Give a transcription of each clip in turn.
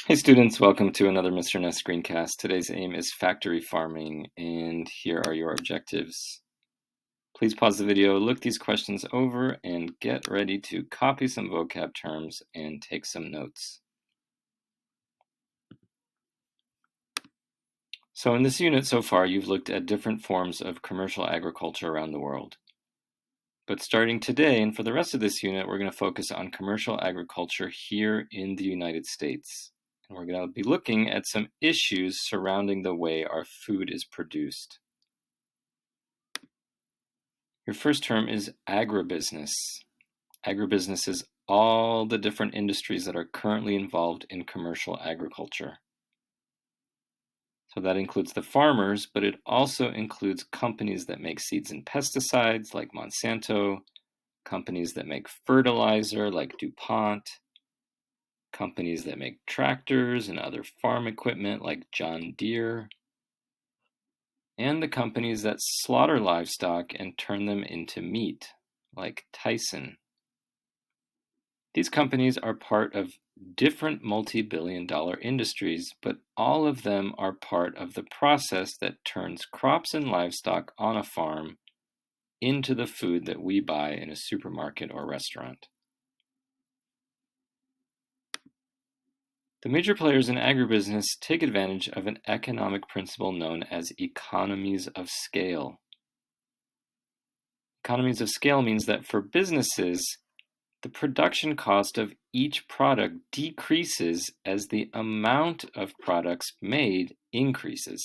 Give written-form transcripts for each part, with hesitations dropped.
Hey students, welcome to another Mr. Ness screencast. Today's aim is factory farming, and here are your objectives. Please pause the video, look these questions over, and get ready to copy some vocab terms and take some notes. So in this unit so far, you've looked at different forms of commercial agriculture around the world. But starting today and for the rest of this unit, we're going to focus on commercial agriculture here in the United States. And we're going to be looking at some issues surrounding the way our food is produced. Your first term is agribusiness. Agribusiness is all the different industries that are currently involved in commercial agriculture. So that includes the farmers, but it also includes companies that make seeds and pesticides like Monsanto, companies that make fertilizer like DuPont, companies that make tractors and other farm equipment like John Deere, and the companies that slaughter livestock and turn them into meat like Tyson. These companies are part of different multi-billion-dollar industries, but all of them are part of the process that turns crops and livestock on a farm into the food that we buy in a supermarket or restaurant. The major players in agribusiness take advantage of an economic principle known as economies of scale. Economies of scale means that for businesses, the production cost of each product decreases as the amount of products made increases.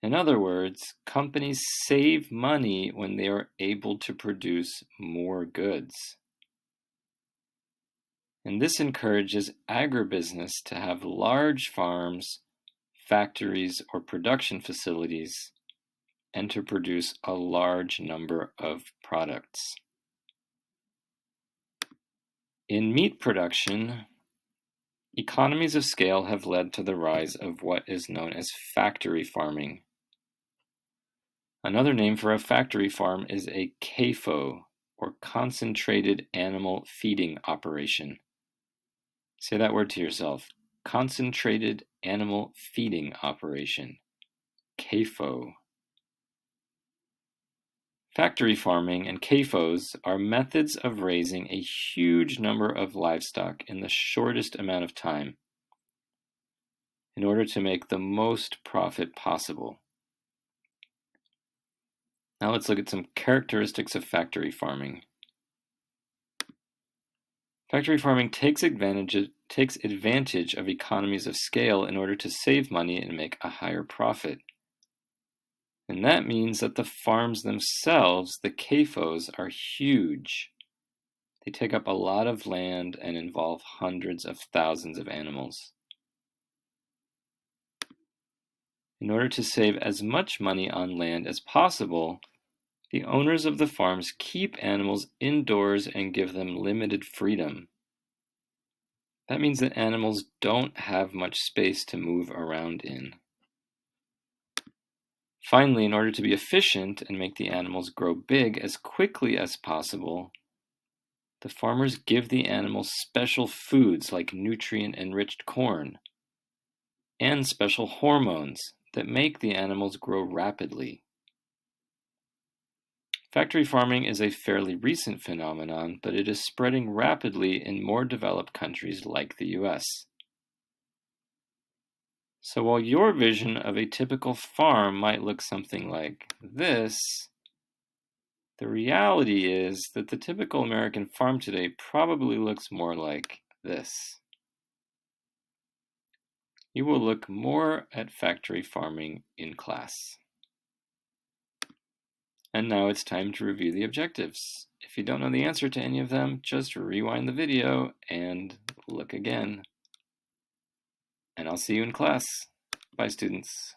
In other words, companies save money when they are able to produce more goods. And this encourages agribusiness to have large farms, factories, or production facilities, and to produce a large number of products. In meat production, economies of scale have led to the rise of what is known as factory farming. Another name for a factory farm is a CAFO, or concentrated animal feeding operation. Say that word to yourself. Concentrated animal feeding operation. CAFO. Factory farming and CAFOs are methods of raising a huge number of livestock in the shortest amount of time in order to make the most profit possible. Now let's look at some characteristics of factory farming. Factory farming takes advantage of economies of scale in order to save money and make a higher profit. And that means that the farms themselves, the CAFOs, are huge. They take up a lot of land and involve hundreds of thousands of animals. In order to save as much money on land as possible, the owners of the farms keep animals indoors and give them limited freedom. That means that animals don't have much space to move around in. Finally, in order to be efficient and make the animals grow big as quickly as possible, the farmers give the animals special foods like nutrient-enriched corn and special hormones that make the animals grow rapidly. Factory farming is a fairly recent phenomenon, but it is spreading rapidly in more developed countries like the US. So while your vision of a typical farm might look something like this, the reality is that the typical American farm today probably looks more like this. You will look more at factory farming in class. And now it's time to review the objectives. If you don't know the answer to any of them, just rewind the video and look again. And I'll see you in class. Bye, students.